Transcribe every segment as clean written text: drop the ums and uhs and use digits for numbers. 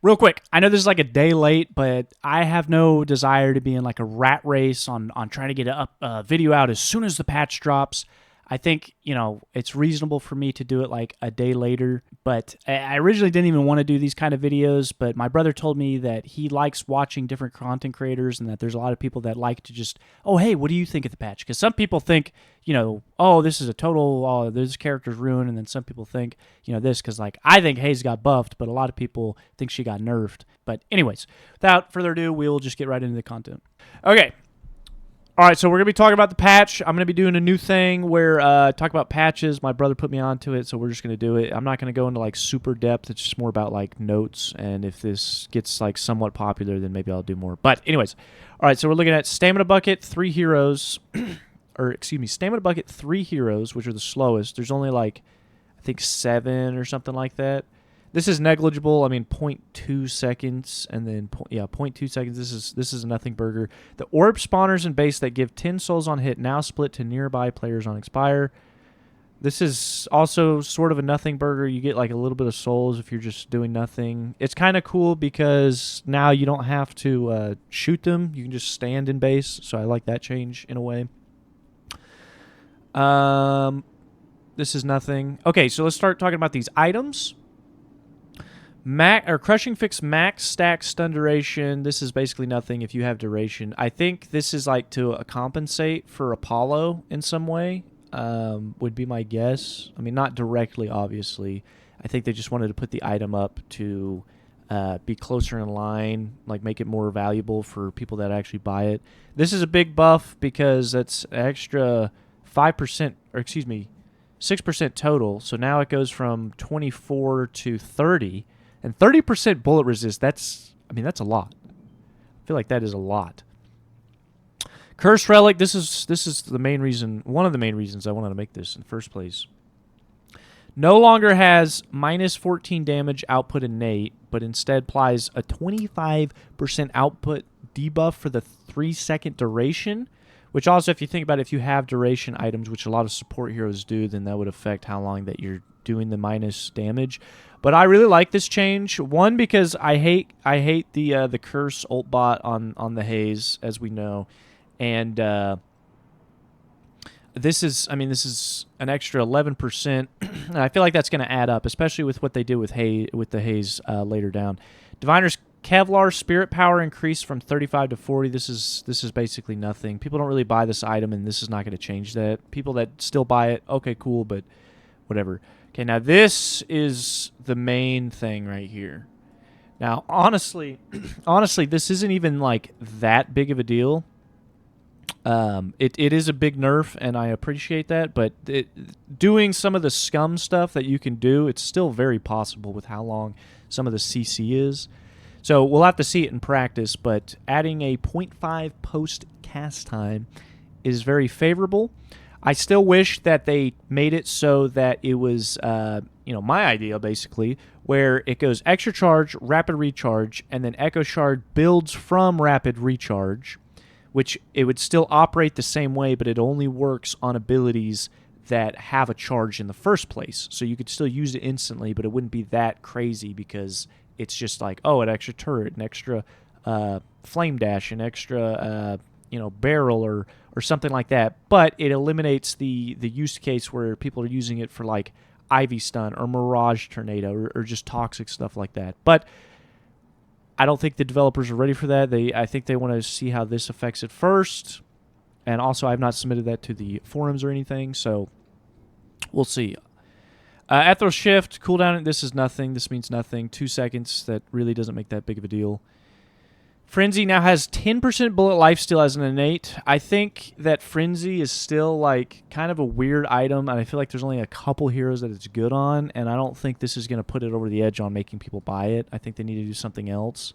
Real quick, I know this is like a day late, but I have no desire to be in like a rat race on trying to get a video out as soon as the patch drops. I think, it's reasonable for me to do it like a day later, but I originally didn't even want to do these kind of videos, but my brother told me that he likes watching different content creators and that there's a lot of people that like to just, oh, hey, what do you think of the patch? Because some people think, oh, this is a total, oh, this character's ruined, and then some people think, this, because like I think Haze got buffed, but a lot of people think she got nerfed. But anyways, without further ado, we'll just get right into the content. Okay. All right, so we're going to be talking about the patch. I'm going to be doing a new thing where talk about patches. My brother put me onto it, so we're just going to do it. I'm not going to go into like super depth. It's just more about like notes, and if this gets like somewhat popular, then maybe I'll do more. But anyways, all right, so we're looking at Stamina Bucket, 3 heroes, or excuse me, Stamina Bucket, 3 heroes, which are the slowest. There's only like, I think 7 or something like that. This is negligible. I mean, 0.2 seconds, and then 0.2 seconds. This is a nothing burger. The orb spawners and base that give 10 souls on hit now split to nearby players on expire. This is also sort of a nothing burger. You get like a little bit of souls if you're just doing nothing. It's kind of cool because now you don't have to shoot them. You can just stand in base. So I like that change in a way. This is nothing. Okay, so let's start talking about these items. Crushing Fix max stack stun duration. This is basically nothing if you have duration. I think this is like to compensate for Apollo in some way, would be my guess. I mean, not directly, obviously. I think they just wanted to put the item up to be closer in line, like make it more valuable for people that actually buy it. This is a big buff because that's extra 5%, or excuse me, 6% total. So now it goes from 24 to 30. And 30% bullet resist, that's a lot. I feel like that is a lot. Cursed Relic, this is the main reason, one of the main reasons I wanted to make this in the first place. No longer has minus 14 damage output innate, but instead applies a 25% output debuff for the 3-second duration, which also, if you think about it, if you have duration items, which a lot of support heroes do, then that would affect how long that you're doing the minus damage. But I really like this change. One, because I hate the curse ult bot on the Haze, as we know, and this is an extra 11%. And I feel like that's going to add up, especially with what they did with the Haze later down. Diviner's Kevlar Spirit Power increased from 35 to 40. This is basically nothing. People don't really buy this item, and this is not going to change that. People that still buy it, okay, cool, but whatever. Okay, now this is the main thing right here. Now, honestly, this isn't even like that big of a deal. It is a big nerf, and I appreciate that, but doing some of the scum stuff that you can do, it's still very possible with how long some of the CC is. So we'll have to see it in practice, but adding a 0.5 post cast time is very favorable. I still wish that they made it so that it was, my idea basically, where it goes extra charge, rapid recharge, and then Echo Shard builds from rapid recharge, which it would still operate the same way, but it only works on abilities that have a charge in the first place. So you could still use it instantly, but it wouldn't be that crazy because it's just like, oh, an extra turret, an extra flame dash, an extra barrel or something like that. But it eliminates the use case where people are using it for like Ivy Stun or Mirage Tornado or just toxic stuff like that. But I don't think the developers are ready for that. I think they want to see how this affects it first. And also, I have not submitted that to the forums or anything, so we'll see. Ethro Shift, cooldown, this is nothing. This means nothing. 2 seconds, that really doesn't make that big of a deal. Frenzy now has 10% bullet lifesteal as an innate. I think that Frenzy is still like kind of a weird item, and I feel like there's only a couple heroes that it's good on, and I don't think this is going to put it over the edge on making people buy it. I think they need to do something else.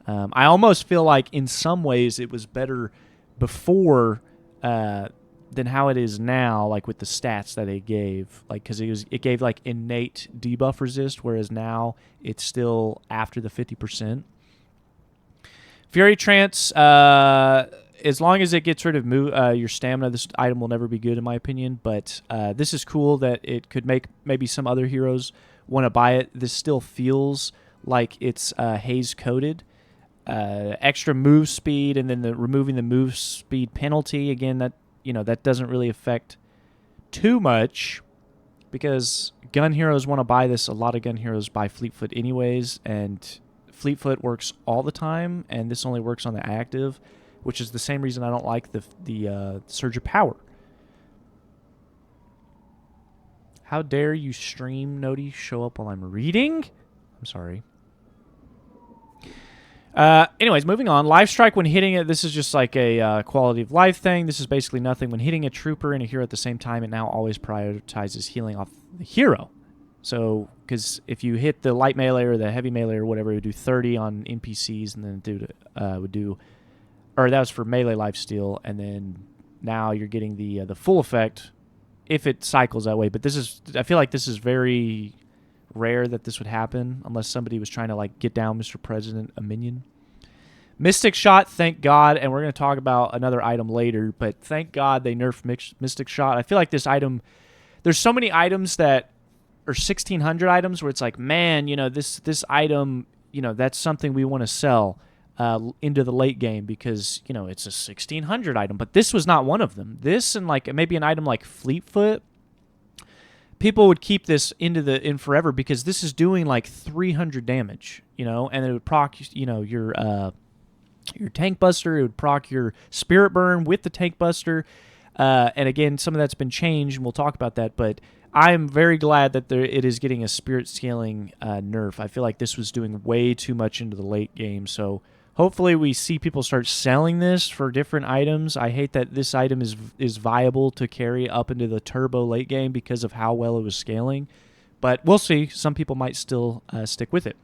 I almost feel like in some ways it was better before than how it is now, like with the stats that it gave, like because it gave like innate debuff resist, whereas now it's still after the 50%. Fury Trance, as long as it gets rid of your stamina, this item will never be good in my opinion, but this is cool that it could make maybe some other heroes want to buy it. This still feels like it's haze coated. Extra move speed, and then removing the move speed penalty. Again, that doesn't really affect too much because gun heroes want to buy this. A lot of gun heroes buy Fleetfoot anyways, and Fleetfoot works all the time, and this only works on the active, which is the same reason I don't like the Surge of Power. How dare you stream, Noti, show up while I'm reading? I'm sorry. Anyways, moving on. Life Strike when hitting it. This is just like a quality of life thing. This is basically nothing. When hitting a trooper and a hero at the same time, it now always prioritizes healing off the hero. So, because if you hit the light melee or the heavy melee or whatever, it would do 30 on NPCs, and then that was for melee lifesteal, and then now you're getting the full effect if it cycles that way. But I feel like this is very rare that this would happen unless somebody was trying to like get down Mr. President a minion. Mystic Shot, thank God, and we're going to talk about another item later, but thank God they nerfed Mystic Shot. I feel like this item, there's so many items that are 1600 items where it's like, man, this item, that's something we want to sell into the late game because, it's a 1600 item, but this was not one of them. This and like maybe an item like Fleetfoot, people would keep this in forever because this is doing like 300 damage, and it would proc, your Tank Buster. It would proc your Spirit Burn with the Tank Buster. And again, some of that's been changed, and we'll talk about that, but I'm very glad that it is getting a spirit scaling nerf. I feel like this was doing way too much into the late game, so hopefully we see people start selling this for different items. I hate that this item is viable to carry up into the turbo late game because of how well it was scaling, but we'll see. Some people might still stick with it.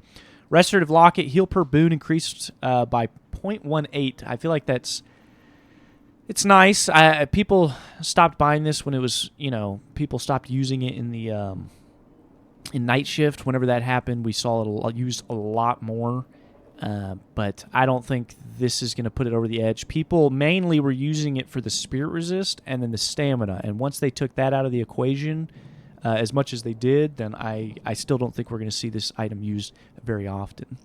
Restorative Locket, heal per boon increased by 0.18. I feel like it's nice. People stopped buying this when it was, people stopped using it in the in Night Shift. Whenever that happened, we saw it used a lot more. But I don't think this is going to put it over the edge. People mainly were using it for the Spirit Resist and then the Stamina. And once they took that out of the equation, as much as they did, then I still don't think we're going to see this item used very often.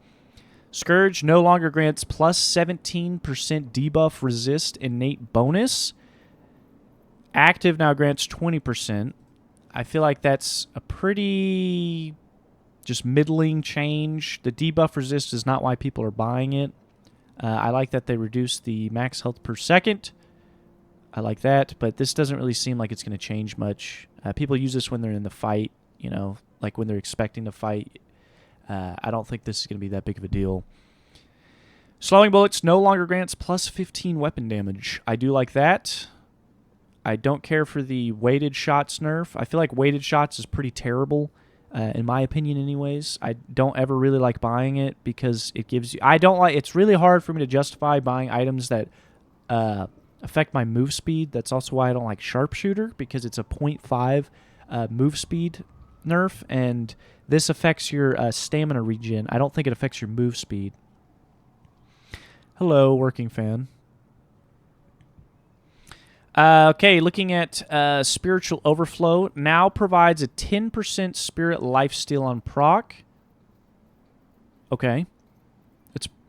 Scourge no longer grants plus 17% debuff resist innate bonus. Active now grants 20%. I feel like that's a pretty just middling change. The debuff resist is not why people are buying it. I like that they reduced the max health per second. I like that, but this doesn't really seem like it's going to change much. People use this when they're in the fight, like when they're expecting to fight. I don't think this is going to be that big of a deal. Slowing Bullets no longer grants plus 15 weapon damage. I do like that. I don't care for the weighted shots nerf. I feel like weighted shots is pretty terrible, in my opinion anyways. I don't ever really like buying it because it gives you... It's really hard for me to justify buying items that affect my move speed. That's also why I don't like Sharpshooter, because it's a 0.5 move speed nerf, and this affects your stamina regen. I don't think it affects your move speed. Hello, Working Fan. Okay, looking at Spiritual Overflow. Now provides a 10% spirit lifesteal on proc. Okay.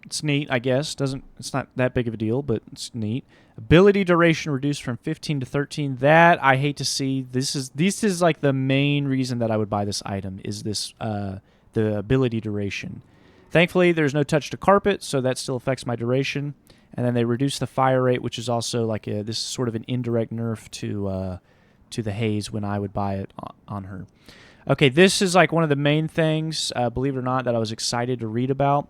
It's neat, I guess. It's not that big of a deal, but it's neat. Ability duration reduced from 15 to 13. That I hate to see. This is like the main reason that I would buy this item is this the ability duration. Thankfully, there's no touch to carpet, so that still affects my duration. And then they reduce the fire rate, which is also like this sort of an indirect nerf to the Haze when I would buy it on her. Okay, this is like one of the main things, believe it or not, that I was excited to read about.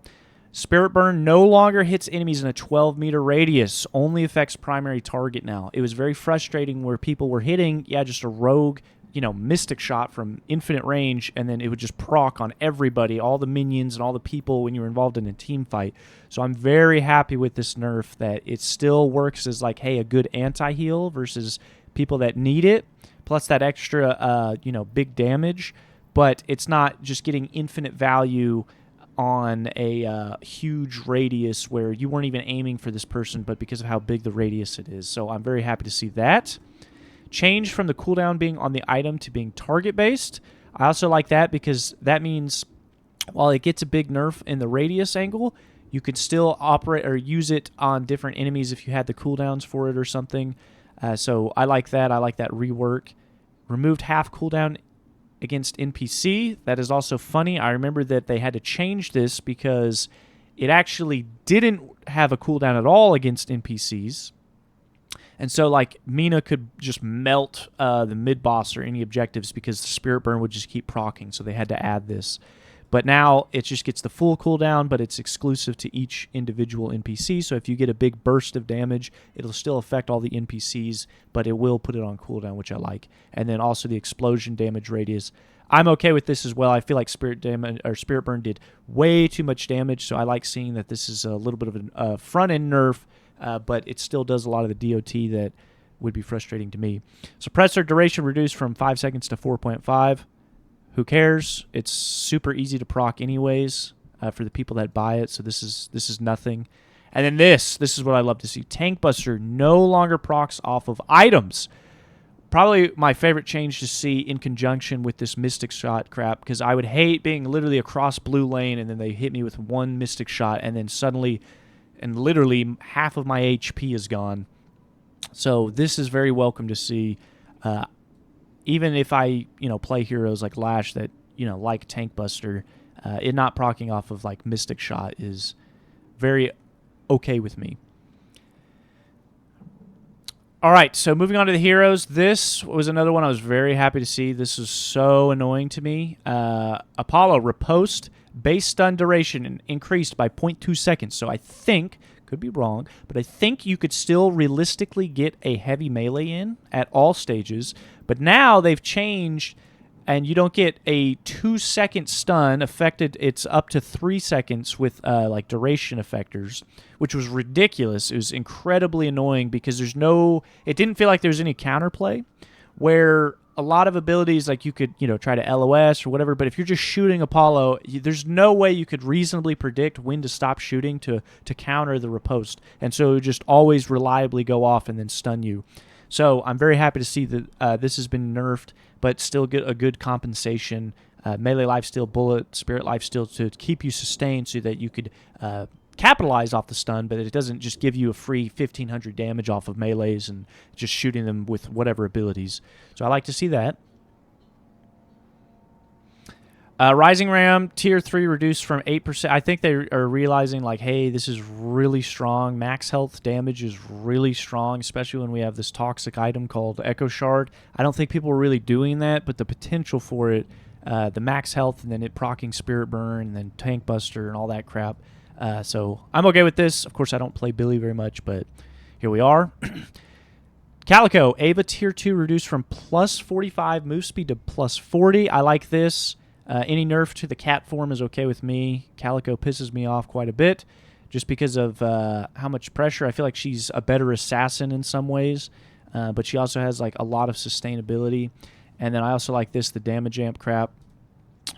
Spirit Burn no longer hits enemies in a 12-meter radius. Only affects primary target now. It was very frustrating where people were hitting, just a rogue, Mystic Shot from infinite range, and then it would just proc on everybody, all the minions and all the people when you were involved in a team fight. So I'm very happy with this nerf that it still works as like, hey, a good anti-heal versus people that need it, plus that extra, big damage. But it's not just getting infinite value on a huge radius where you weren't even aiming for this person, but because of how big the radius it is. So I'm very happy to see that. Change from the cooldown being on the item to being target-based. I also like that because that means while it gets a big nerf in the radius angle, you could still operate or use it on different enemies if you had the cooldowns for it or something. So I like that. I like that rework. Removed half cooldown against NPC. That is also funny. I remember that they had to change this because it actually didn't have a cooldown at all against NPCs. And so, like, Mina could just melt the mid-boss or any objectives because the Spirit Burn would just keep proccing, so they had to add this. But now it just gets the full cooldown, but it's exclusive to each individual NPC. So if you get a big burst of damage, it'll still affect all the NPCs, but it will put it on cooldown, which I like. And then also the explosion damage radius. I'm okay with this as well. I feel like Spirit Burn did way too much damage, so I like seeing that this is a little bit of a front-end nerf, but it still does a lot of the DOT that would be frustrating to me. Suppressor duration reduced from 5 seconds to 4.5. Who cares? It's super easy to proc anyways for the people that buy it, so this is nothing. And then this is what I love to see. Tank Buster no longer procs off of items. Probably my favorite change to see in conjunction with this Mystic Shot crap, because I would hate being literally across blue lane and then they hit me with one Mystic Shot and then suddenly and literally half of my HP is gone. So this is very welcome to see. Even if I, play heroes like Lash that, like Tank Buster, it not proccing off of like Mystic Shot is very okay with me. All right, so moving on to the heroes. This was another one I was very happy to see. This is so annoying to me. Apollo, riposte, base stun duration increased by 0.2 seconds. So I think, could be wrong, but I think you could still realistically get a heavy melee in at all stages. But now they've changed, and you don't get a 2-second stun affected. It's up to 3 seconds with like duration effectors, which was ridiculous. It was incredibly annoying because it didn't feel like there was any counterplay, where a lot of abilities, like you could, try to LOS or whatever, but if you're just shooting Apollo, there's no way you could reasonably predict when to stop shooting to counter the riposte. And so it would just always reliably go off and then stun you. So I'm very happy to see that this has been nerfed, but still get a good compensation. Melee lifesteal, bullet, spirit lifesteal to keep you sustained so that you could capitalize off the stun, but it doesn't just give you a free 1,500 damage off of melees and just shooting them with whatever abilities. So I like to see that. Rising Ram, Tier 3 reduced from 8%. I think they are realizing, like, hey, this is really strong. Max health damage is really strong, especially when we have this toxic item called Echo Shard. I don't think people are really doing that, but the potential for it, the max health, and then it proccing Spirit Burn, and then Tank Buster, and all that crap. So I'm okay with this. Of course, I don't play Billy very much, but here we are. Calico, Ava Tier 2 reduced from plus 45 move speed to plus 40. I like this. Any nerf to the cat form is okay with me. Calico pisses me off quite a bit just because of how much pressure. I feel like she's a better assassin in some ways, but she also has like a lot of sustainability. And then I also like this, the damage amp crap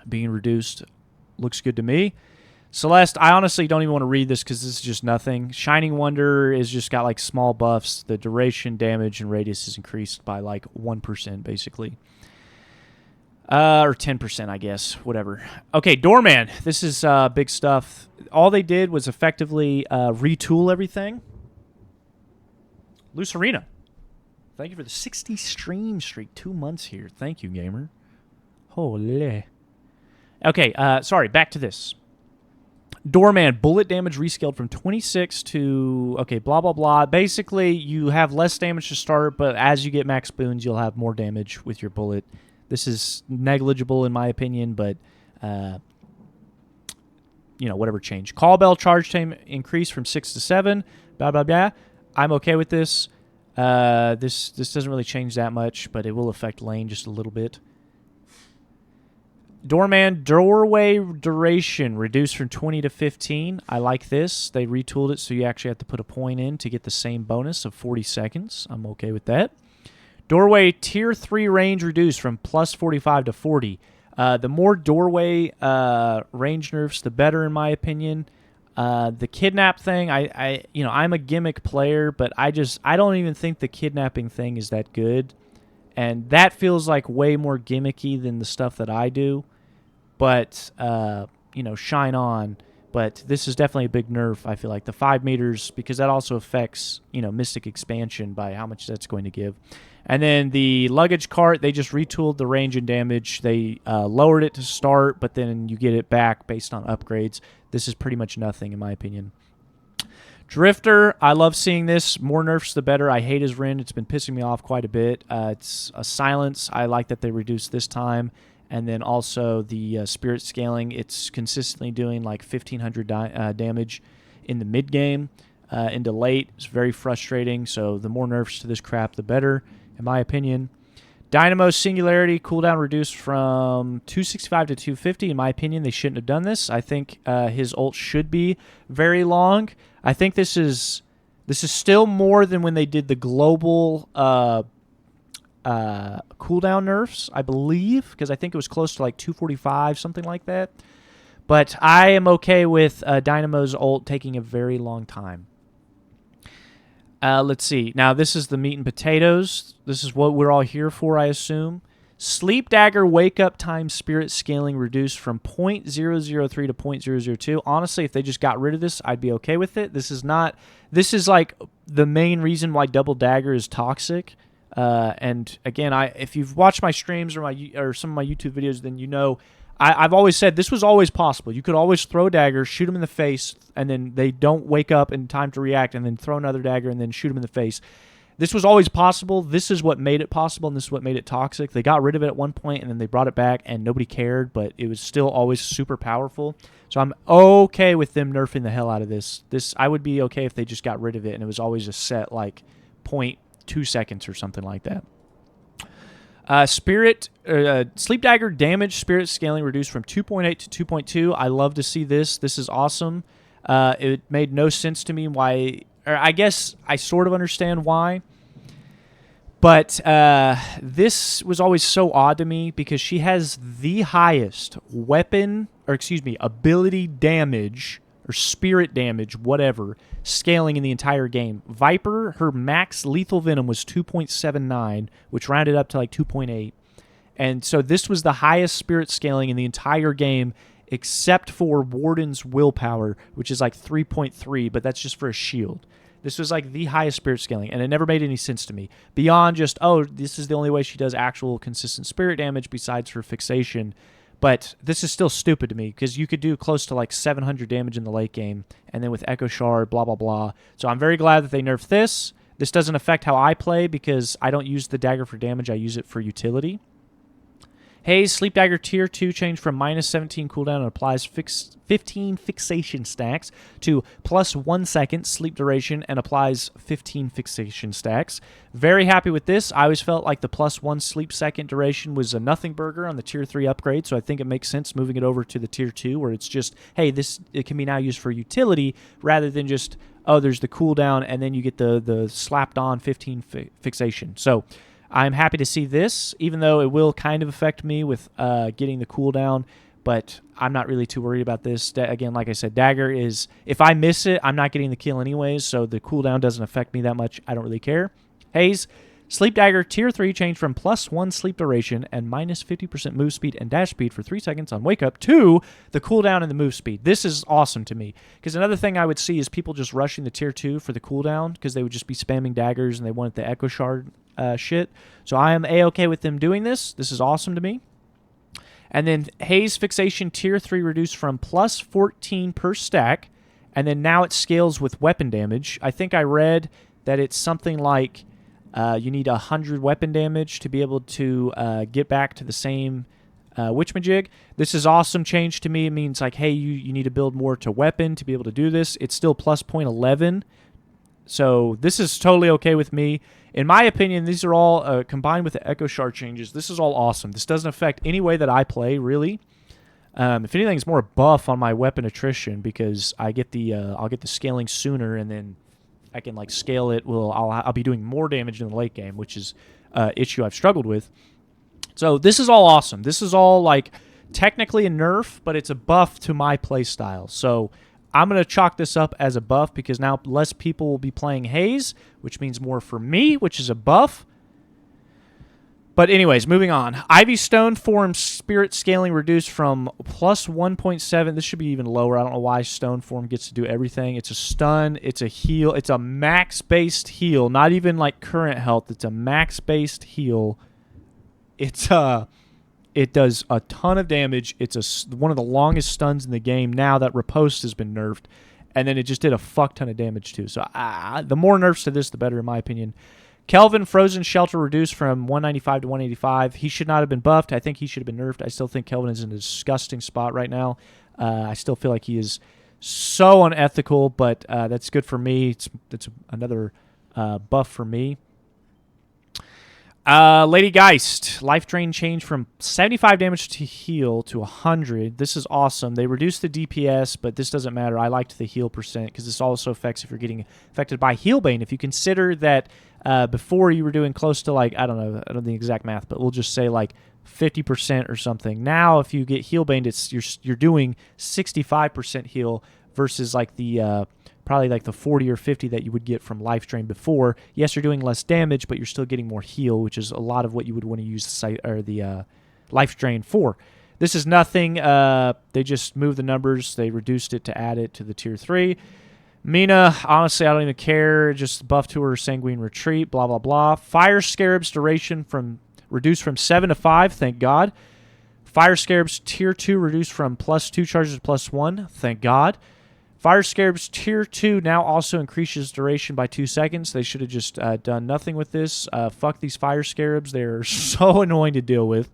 being reduced. Looks good to me. Celeste, I honestly don't even want to read this because this is just nothing. Shining Wonder is just got like small buffs. The duration, damage, and radius is increased by like 1% basically. Or 10%, I guess. Whatever. Okay, Doorman. This is big stuff. All they did was effectively retool everything. Lucerina. Thank you for the 60 stream streak. 2 months here. Thank you, gamer. Holy. Okay, sorry. Back to this. Doorman. Bullet damage rescaled from 26 to... Okay, blah, blah, blah. Basically, you have less damage to start, but as you get max boons, you'll have more damage with your bullet. This is negligible in my opinion, but, whatever change. Call bell charge time increased from 6 to 7, blah, blah, blah. I'm okay with this. This doesn't really change that much, but it will affect lane just a little bit. Doorman, doorway duration reduced from 20 to 15. I like this. They retooled it so you actually have to put a point in to get the same bonus of 40 seconds. I'm okay with that. Doorway Tier 3 range reduced from plus 45 to 40. The more doorway range nerfs, the better, in my opinion. The kidnap thing, I'm a gimmick player, but I don't even think the kidnapping thing is that good. And that feels like way more gimmicky than the stuff that I do. But shine on. But this is definitely a big nerf, I feel like. The 5 meters, because that also affects, Mystic Expansion by how much that's going to give. And then the luggage cart, they just retooled the range and damage. They lowered it to start, but then you get it back based on upgrades. This is pretty much nothing, in my opinion. Drifter, I love seeing this. More nerfs, the better. I hate his Rin. It's been pissing me off quite a bit. It's a silence. I like that they reduced this time. And then also the spirit scaling. It's consistently doing like 1,500 damage in the mid-game. Into late. It's very frustrating. So the more nerfs to this crap, the better, in my opinion. Dynamo Singularity, cooldown reduced from 265 to 250. In my opinion, they shouldn't have done this. I think his ult should be very long. I think this is still more than when they did the global cooldown nerfs, I believe, because I think it was close to like 245, something like that. But I am okay with Dynamo's ult taking a very long time. Let's see. Now, this is the meat and potatoes. This is what we're all here for, I assume. Sleep Dagger Wake Up Time Spirit Scaling reduced from 0.003 to 0.002. Honestly, if they just got rid of this, I'd be okay with it. This is like the main reason why Double Dagger is toxic. And again, if you've watched my streams or some of my YouTube videos, then you know I've always said this was always possible. You could always throw a dagger, shoot them in the face, and then they don't wake up in time to react, and then throw another dagger and then shoot them in the face. This was always possible. This is what made it possible, and this is what made it toxic. They got rid of it at one point, and then they brought it back, and nobody cared, but it was still always super powerful. So I'm okay with them nerfing the hell out of this. I would be okay if they just got rid of it, and it was always a set like 0.2 seconds or something like that. Sleep Dagger damage spirit scaling reduced from 2.8 to 2.2. I love to see this. This is awesome. It made no sense to me why, or I guess I sort of understand why. But this was always so odd to me because she has the highest ability damage or spirit damage, whatever, scaling in the entire game. Viper, her max lethal venom was 2.79, which rounded up to like 2.8. And so this was the highest spirit scaling in the entire game, except for Warden's willpower, which is like 3.3, but that's just for a shield. This was like the highest spirit scaling, and it never made any sense to me. Beyond just, oh, this is the only way she does actual consistent spirit damage besides her fixation. But this is still stupid to me because you could do close to like 700 damage in the late game, and then with Echo Shard, blah, blah, blah. So I'm very glad that they nerfed this. This doesn't affect how I play because I don't use the dagger for damage. I use it for utility. Haze Sleep Dagger Tier 2 changed from minus 17 cooldown and applies 15 fixation stacks to plus 1 second sleep duration and applies 15 fixation stacks. Very happy with this. I always felt like the plus 1 sleep second duration was a nothing burger on the Tier 3 upgrade, so I think it makes sense moving it over to the Tier 2 where it's just, hey, it can be now used for utility rather than just, oh, there's the cooldown and then you get the slapped on 15 fixation. So I'm happy to see this, even though it will kind of affect me with getting the cooldown, but I'm not really too worried about this. Again, like I said, Dagger is, if I miss it, I'm not getting the kill anyways, so the cooldown doesn't affect me that much. I don't really care. Haze, Sleep Dagger Tier 3 changed from plus 1 sleep duration and minus 50% move speed and dash speed for 3 seconds on wake up to the cooldown and the move speed. This is awesome to me, because another thing I would see is people just rushing the Tier 2 for the cooldown because they would just be spamming daggers and they wanted the Echo Shard shit. So I am A-okay with them doing this. This is awesome to me. And then Haze Fixation Tier 3 reduced from plus 14 per stack, and then now it scales with weapon damage. I think I read that it's something like you need 100 weapon damage to be able to get back to the same Witchmajig. This is awesome change to me. It means like, hey, you need to build more to weapon to be able to do this. It's still plus 0.11. So this is totally okay with me. In my opinion, these are all, combined with the Echo Shard changes, this is all awesome. This doesn't affect any way that I play, really. If anything, it's more a buff on my weapon attrition because I get the I'll get the scaling sooner, and then I can like scale it. Well, I'll be doing more damage in the late game, which is an issue I've struggled with. So this is all awesome. This is all like technically a nerf, but it's a buff to my play style. So I'm going to chalk this up as a buff because now less people will be playing Haze, which means more for me, which is a buff. But anyways, moving on. Ivy Stone form spirit scaling reduced from plus 1.7. This should be even lower. I don't know why Stone form gets to do everything. It's a stun. It's a heal. It's a max-based heal. Not even like current health. It's a max-based heal. It does a ton of damage. It's one of the longest stuns in the game now that Riposte has been nerfed. And then it just did a fuck ton of damage too. So the more nerfs to this, the better in my opinion. Kelvin, Frozen Shelter reduced from 195 to 185. He should not have been buffed. I think he should have been nerfed. I still think Kelvin is in a disgusting spot right now. I still feel like he is so unethical, but that's good for me. It's another buff for me. Lady Geist, life drain change from 75 damage to heal to 100. This is awesome. They reduced the DPS, but this doesn't matter. I liked the heal percent because this also affects if you're getting affected by Healbane. If you consider that before you were doing close to like, I don't know the exact math, but we'll just say like 50% or something. Now if you get Healbane, you're doing 65% heal versus like the probably like the 40 or 50 that you would get from life drain before. Yes, you're doing less damage, but you're still getting more heal, which is a lot of what you would want to use the life drain for. This is nothing. They just moved the numbers. They reduced it to add it to the tier 3. Mina, honestly, I don't even care. Just buff to her Sanguine Retreat, blah, blah, blah. Fire Scarab's duration reduced from 7 to 5, thank God. Fire Scarab's tier 2 reduced from +2 charges to +1, thank God. Fire Scarab's tier 2 now also increases duration by 2 seconds. They should have just done nothing with this. Fuck these Fire Scarabs. They're so annoying to deal with.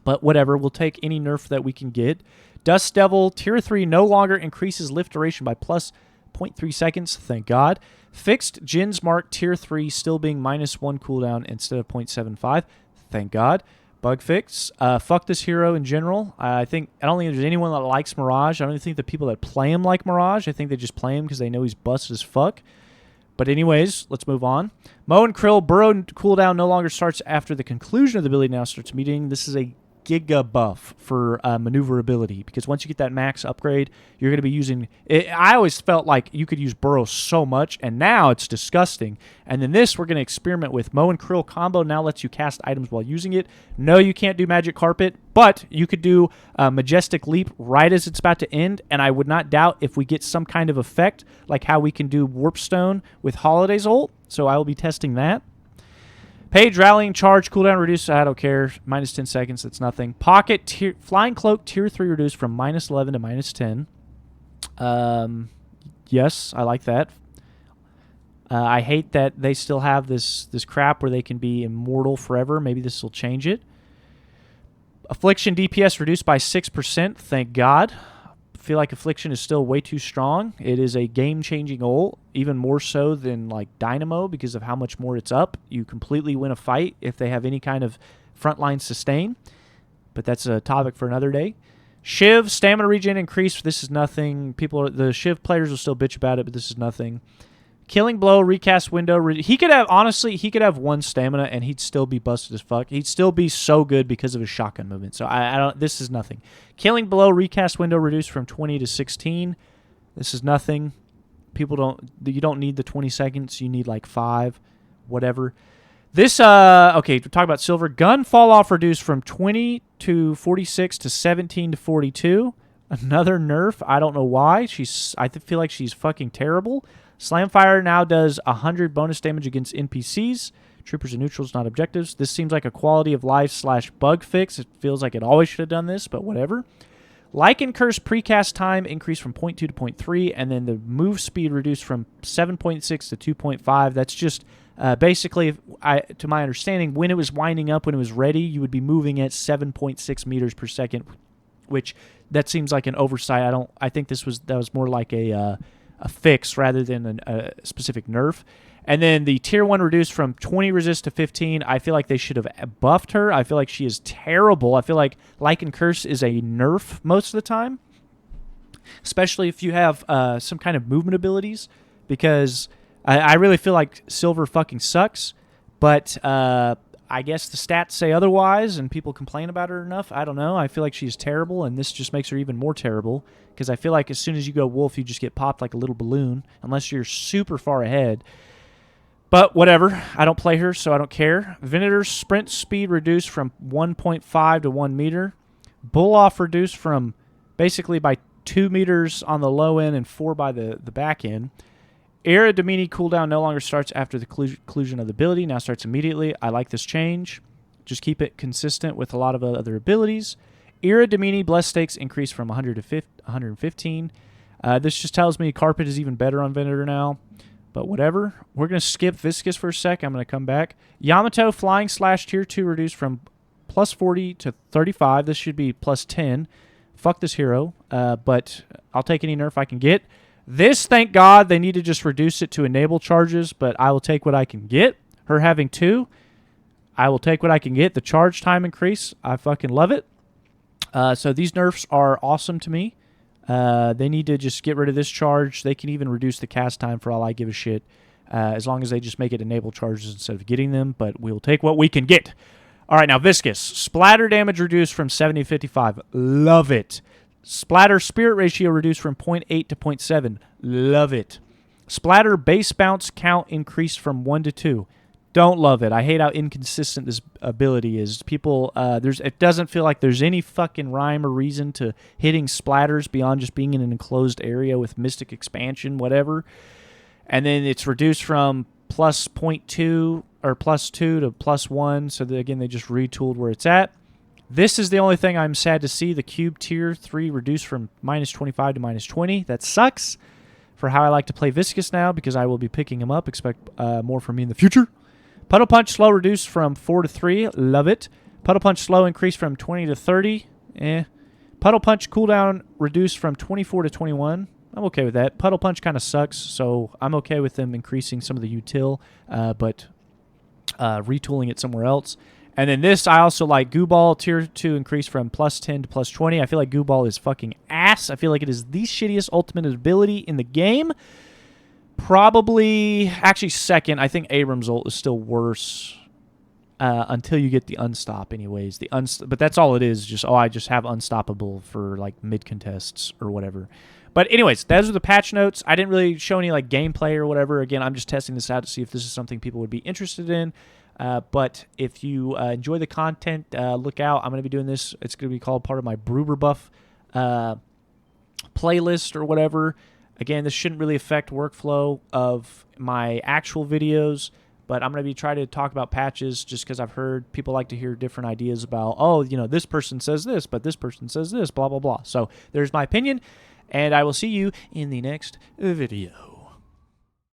But whatever, we'll take any nerf that we can get. Dust Devil tier 3 no longer increases lift duration by +0.3 seconds. Thank God. Fixed Jin's Mark tier 3 still being -1 cooldown instead of 0.75. Thank God. Bug fix. Fuck this hero in general. I don't think there's anyone that likes Mirage. I don't even think the people that play him like Mirage. I think they just play him because they know he's busted as fuck. But anyways, let's move on. Mo and Krill, Burrow cooldown no longer starts after the conclusion of the ability now starts meeting. This is a giga buff for maneuverability because once you get that max upgrade, you're going to be using it. I always felt like you could use Burrow so much, and now it's disgusting. And then this, we're going to experiment with. Mo and Krill combo now lets you cast items while using it. No, you can't do Magic Carpet, but you could do Majestic Leap right as it's about to end, and I would not doubt if we get some kind of effect like how we can do Warp Stone with Holiday's ult, so I will be testing that. Page Rallying Charge cooldown reduced. I don't care. -10 seconds. That's nothing. Pocket Flying Cloak tier 3 reduced from -11 to -10. Yes, I like that. I hate that they still have this crap where they can be immortal forever. Maybe this will change it. Affliction DPS reduced by 6%. Thank God. Feel like Affliction is still way too strong. It is a game-changing ult, even more so than like Dynamo because of how much more it's up. You completely win a fight if they have any kind of frontline sustain, but that's a topic for another day. Shiv stamina regen increased. This is nothing. The Shiv players will still bitch about it, but this is nothing. Killing Blow, recast window. He could have 1 stamina and he'd still be busted as fuck. He'd still be so good because of his shotgun movement. So I don't. This is nothing. Killing Blow, recast window reduced from 20 to 16. This is nothing. You don't need the 20 seconds. You need like 5, whatever. This okay. We're talking about silver. Gun fall off reduced from 20 to 46 to 17 to 42. Another nerf. I don't know why. I feel like she's fucking terrible. Slamfire now does 100 bonus damage against NPCs, troopers and neutrals, not objectives. This seems like a quality of life / bug fix. It feels like it always should have done this, but whatever. Lichen Curse precast time increased from 0.2 to 0.3, and then the move speed reduced from 7.6 to 2.5. That's just basically, to my understanding, when it was winding up, when it was ready, you would be moving at 7.6 meters per second, which that seems like an oversight. I think that was more like a fix rather than a specific nerf. And then the tier 1 reduced from 20 resist to 15. I feel like they should have buffed her. I feel like she is terrible. I feel like Lichen Curse is a nerf most of the time, especially if you have some kind of movement abilities, because I really feel like Silver fucking sucks, but I guess the stats say otherwise and people complain about her enough. I don't know. I feel like she's terrible, and this just makes her even more terrible because I feel like as soon as you go Wolf, you just get popped like a little balloon unless you're super far ahead. But whatever. I don't play her, so I don't care. Venator's sprint speed reduced from 1.5 to 1 meter. Bull off reduced from basically by 2 meters on the low end and 4 by the back end. Era Domini cooldown no longer starts after the conclusion of the ability. Now starts immediately. I like this change. Just keep it consistent with a lot of other abilities. Era Domini Blessed Stakes increased from 100 to 115. This just tells me Carpet is even better on Venator now. But whatever. We're going to skip Viscous for a sec. I'm going to come back. Yamato Flying Slash Tier 2 reduced from plus 40 to 35. This should be plus 10. Fuck this hero. But I'll take any nerf I can get. This, thank God, they need to just reduce it to enable charges, but I will take what I can get. Her having 2, I will take what I can get. The charge time increase, I fucking love it. So these nerfs are awesome to me. They need to just get rid of this charge. They can even reduce the cast time for all I give a shit, as long as they just make it enable charges instead of getting them, but we'll take what we can get. All right, now Viscous. Splatter damage reduced from 70 to 55. Love it. Splatter spirit ratio reduced from 0.8 to 0.7. Love it. Splatter base bounce count increased from 1 to 2. Don't love it. I hate how inconsistent this ability is. People, it doesn't feel like there's any fucking rhyme or reason to hitting splatters beyond just being in an enclosed area with Mystic Expansion, whatever. And then it's reduced from plus 0.2 or plus 2 to plus 1. So again, they just retooled where it's at. This is the only thing I'm sad to see. The cube tier 3 reduced from minus 25 to minus 20. That sucks for how I like to play Viscous now because I will be picking him up. Expect more from me in the future. Puddle Punch slow reduced from 4 to 3. Love it. Puddle Punch slow increased from 20 to 30. Puddle Punch cooldown reduced from 24 to 21. I'm okay with that. Puddle Punch kind of sucks, so I'm okay with them increasing some of the util, but retooling it somewhere else. And then this, I also like Goo Ball tier 2 increased from plus 10 to plus 20. I feel like Goo Ball is fucking ass. I feel like it is the shittiest ultimate ability in the game. Probably, actually second. I think Abram's ult is still worse until you get the Unstop anyways. But that's all it is. Just, I just have Unstoppable for like mid-contests or whatever. But anyways, those are the patch notes. I didn't really show any like gameplay or whatever. Again, I'm just testing this out to see if this is something people would be interested in. But if you enjoy the content, look out. I'm going to be doing this. It's going to be called part of my Broober Buff playlist or whatever. Again, this shouldn't really affect workflow of my actual videos, but I'm going to be trying to talk about patches just because I've heard people like to hear different ideas about, oh, you know, this person says this, but this person says this, blah, blah, blah. So there's my opinion, and I will see you in the next video.